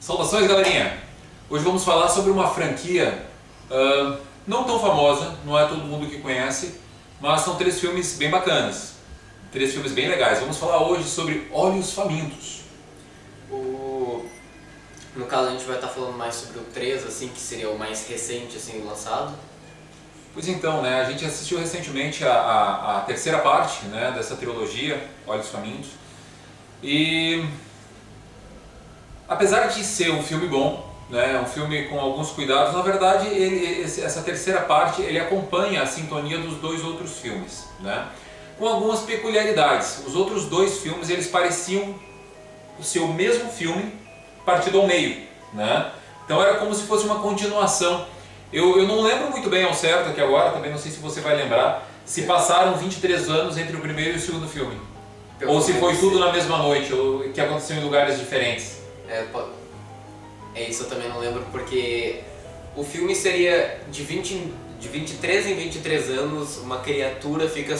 Saudações, galerinha! Hoje vamos falar sobre uma franquia não tão famosa, não é todo mundo que conhece, mas são 3 filmes bem bacanas, 3 filmes bem legais. Vamos falar hoje sobre Olhos Famintos. No caso a gente vai estar falando mais sobre o 3, assim, que seria o mais recente assim, lançado. Pois então, né, a gente assistiu recentemente a terceira parte, né, dessa trilogia, Olhos Famintos, e apesar de ser um filme bom, né, um filme com alguns cuidados, na verdade essa terceira parte ele acompanha a sintonia dos 2 outros filmes, né, com algumas peculiaridades. Os outros 2 filmes eles pareciam ser o mesmo filme partido ao meio, né? Então era como se fosse uma continuação. Eu não lembro muito bem ao certo aqui agora, também não sei se você vai lembrar, se passaram 23 anos entre o primeiro e o segundo filme. Ou se foi tudo na mesma noite, ou que aconteceu em lugares diferentes. Isso eu também não lembro, porque o filme seria de 23 em 23 anos, uma criatura fica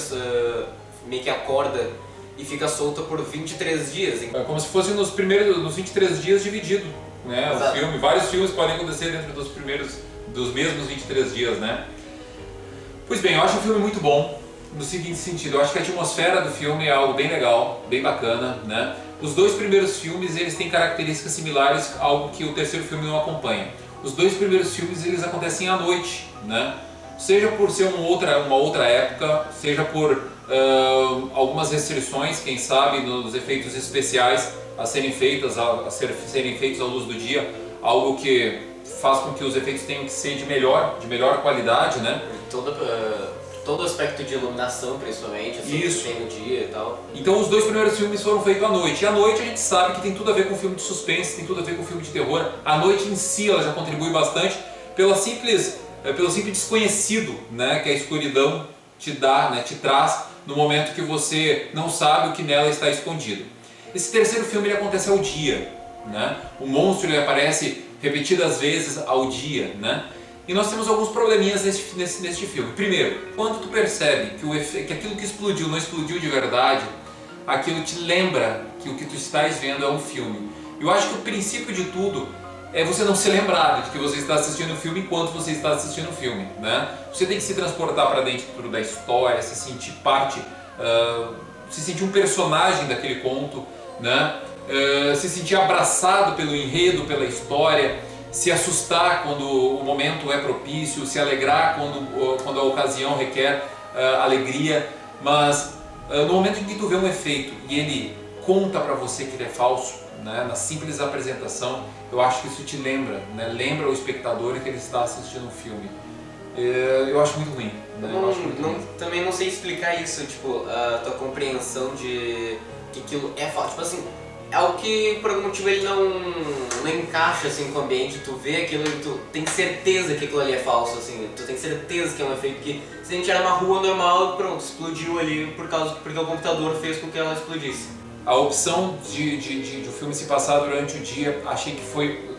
meio que acorda e fica solta por 23 dias. É como se fosse nos 23 dias dividido, né? O filme. Vários filmes podem acontecer dentro dos mesmos 23 dias, né? Pois bem, eu acho o filme muito bom no seguinte sentido. Eu acho que a atmosfera do filme é algo bem legal, bem bacana, né? Os 2 primeiros filmes eles têm características similares, algo que o terceiro filme não acompanha. Os 2 primeiros filmes eles acontecem à noite, né? Seja por ser uma outra época, seja por algumas restrições, quem sabe, nos efeitos especiais a serem feitos à luz do dia, algo que faz com que os efeitos tenham que ser de melhor qualidade, né? Todo aspecto de iluminação, principalmente, assim, isso, que tem no dia e tal. Então os 2 primeiros filmes foram feitos à noite. E à noite a gente sabe que tem tudo a ver com filme de suspense, tem tudo a ver com filme de terror. A noite em si ela já contribui bastante pelo simples desconhecido, né, que a escuridão te dá, né, te traz no momento que você não sabe o que nela está escondido. Esse terceiro filme ele acontece ao dia, né? O monstro ele aparece repetidas vezes ao dia, né? E nós temos alguns probleminhas neste filme. Primeiro, quando tu percebe que aquilo que explodiu não explodiu de verdade, aquilo te lembra que o que tu estás vendo é um filme. Eu acho que o princípio de tudo é você não se lembrar de que você está assistindo o filme enquanto você está assistindo o filme, né? Você tem que se transportar para dentro da história, se sentir parte, se sentir um personagem daquele conto, né? Se sentir abraçado pelo enredo, pela história, se assustar quando o momento é propício, se alegrar quando a ocasião requer alegria, mas no momento em que tu vê um efeito e ele conta para você que ele é falso, né, na simples apresentação, eu acho que isso te lembra, né, lembra o espectador que ele está assistindo um filme. Eu acho muito ruim. Né? Também não sei explicar isso, tipo, a tua compreensão de que aquilo é falso. Tipo assim, é algo que por algum motivo ele não encaixa assim com o ambiente, tu vê aquilo e tu tem certeza que aquilo ali é falso, assim, tu tem certeza que é um efeito, porque se a gente era uma rua normal, pronto, explodiu ali porque o computador fez com que ela explodisse. A opção de o filme se passar durante o dia, achei que foi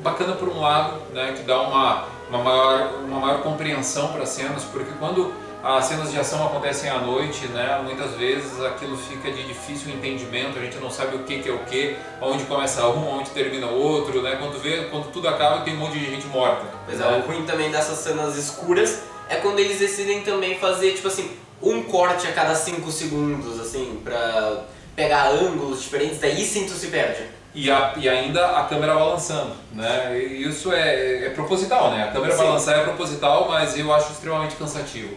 bacana por um lado, né, que dá uma maior compreensão para as cenas, porque quando as cenas de ação acontecem à noite, né, muitas vezes aquilo fica de difícil entendimento, a gente não sabe o que é o que, onde começa um, onde termina o outro, né, quando tudo acaba tem um monte de gente morta. Pois é, o ruim também dessas cenas escuras é quando eles decidem também fazer, tipo assim, um corte a cada 5 segundos, assim, pra pegar ângulos diferentes, daí sim tu se perde. E ainda a câmera balançando, né? Isso é proposital, né? A câmera balançar é proposital, mas eu acho extremamente cansativo.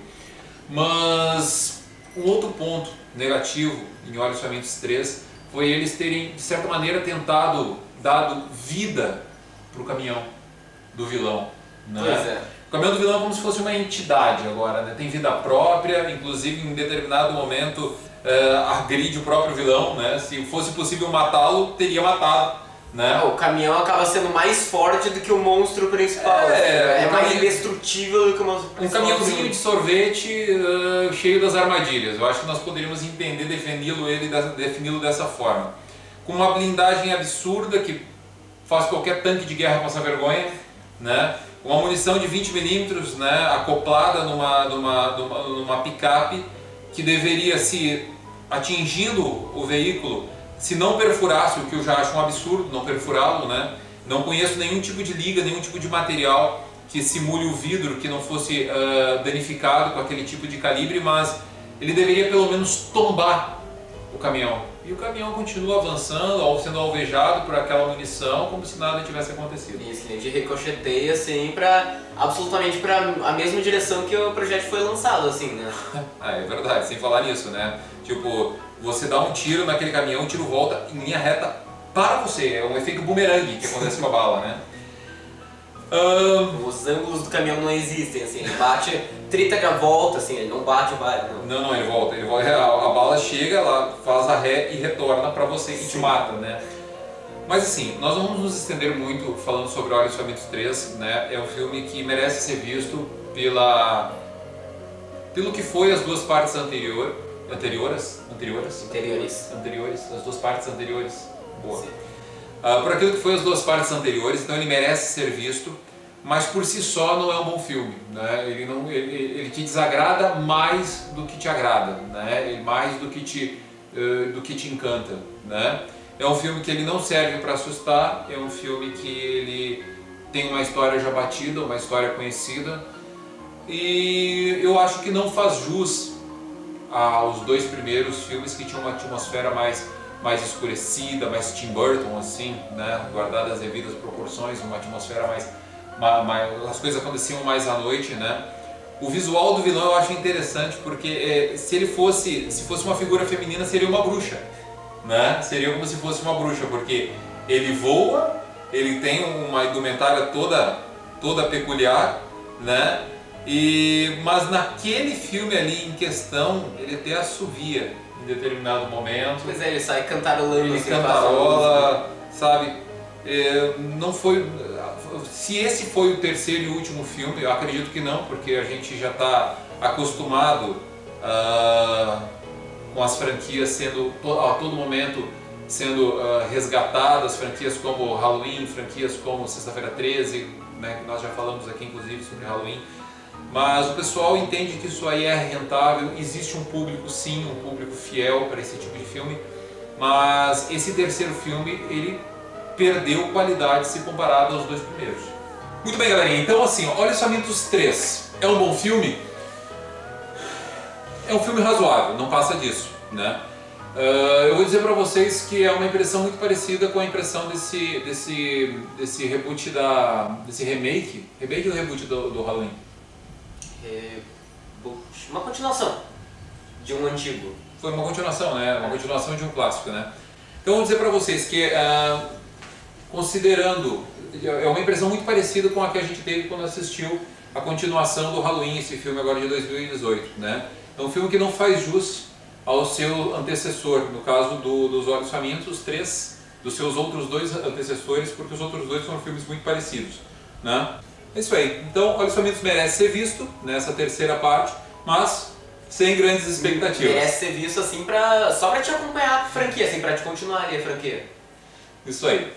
Mas um outro ponto negativo em Olhos Famintos 3 foi eles terem, de certa maneira, dado vida para o caminhão do vilão, né? Pois é. O caminhão do vilão é como se fosse uma entidade agora, né? Tem vida própria, inclusive em determinado momento agride o próprio vilão, né? Se fosse possível matá-lo, teria matado, né? O caminhão acaba sendo mais forte do que o monstro principal. É mais indestrutível do que o monstro principal. Um caminhãozinho de sorvete cheio das armadilhas. Eu acho que nós poderíamos entender, defini-lo dessa forma. Com uma blindagem absurda que faz qualquer tanque de guerra passar vergonha, né? Uma munição de 20mm, né, acoplada numa picape que deveria, se atingindo o veículo, se não perfurasse, o que eu já acho um absurdo não perfurá-lo, né, Não conheço nenhum tipo de liga, nenhum tipo de material que simule o vidro, que não fosse danificado com aquele tipo de calibre, mas ele deveria pelo menos tombar o caminhão. E o caminhão continua avançando, sendo alvejado por aquela munição, como se nada tivesse acontecido. Isso, de ricocheteia, assim, absolutamente para a mesma direção que o projeto foi lançado, assim, né? É verdade, sem falar nisso, né? Tipo, você dá um tiro naquele caminhão, o tiro volta em linha reta para você. É um efeito bumerangue que acontece com a bala, né? Os ângulos do caminhão não existem, assim, ele bate 30 graus, volta, assim, ele não bate, vai, não. Não, ele volta, a bala chega, ela faz a ré e retorna para você e te mata, né? Mas assim, nós não vamos nos estender muito falando sobre Olhos Famintos 3, né? É um filme que merece ser visto pelo que foi as duas partes anteriores, as duas partes anteriores, boa. Por aquilo que foi as duas partes anteriores, então ele merece ser visto, mas por si só não é um bom filme, né? Ele te desagrada mais do que te agrada, né? Mais do que te encanta, né? É um filme que ele não serve para assustar, é um filme que ele tem uma história já batida, uma história conhecida, e eu acho que não faz jus aos dois primeiros filmes que tinham uma atmosfera mais escurecida, mais Tim Burton, assim, né? Guardadas as devidas proporções, uma atmosfera as coisas aconteciam mais à noite, né? O visual do vilão eu acho interessante porque se fosse uma figura feminina seria uma bruxa, né? Seria como se fosse uma bruxa, porque ele voa, ele tem uma indumentária toda peculiar, né? Mas naquele filme ali em questão, ele até assovia em determinado momento. Pois é, ele sai cantarolando. Ele assim, cantarola, sabe? Não foi. Se esse foi o terceiro e último filme, eu acredito que não, porque a gente já está acostumado com as franquias sendo a todo momento sendo resgatadas, franquias como Halloween, franquias como Sexta-feira 13, né, que nós já falamos aqui inclusive sobre Halloween. Mas o pessoal entende que isso aí é rentável, existe um público sim, um público fiel para esse tipo de filme, mas esse terceiro filme ele perdeu qualidade se comparado aos dois primeiros. Muito bem, galerinha, então assim, Olhos Famintos 3 é um bom filme? É um filme razoável, não passa disso, né? Eu vou dizer para vocês que é uma impressão muito parecida com a impressão desse reboot desse remake ou reboot do Halloween? Uma continuação de um antigo. Foi uma continuação, né? Uma continuação de um clássico, né? Então vou dizer para vocês que considerando, é uma impressão muito parecida com a que a gente teve quando assistiu a continuação do Halloween, esse filme agora de 2018, né? É um filme que não faz jus ao seu antecessor, no caso dos Olhos Famintos, 3 dos seus outros dois antecessores, porque os outros dois são filmes muito parecidos, né? É isso aí. Então, Olhos Famintos merece ser visto nessa terceira parte, mas sem grandes expectativas. Merece ser visto assim só pra te acompanhar a franquia, assim, pra te continuar ali a franquia. Isso aí.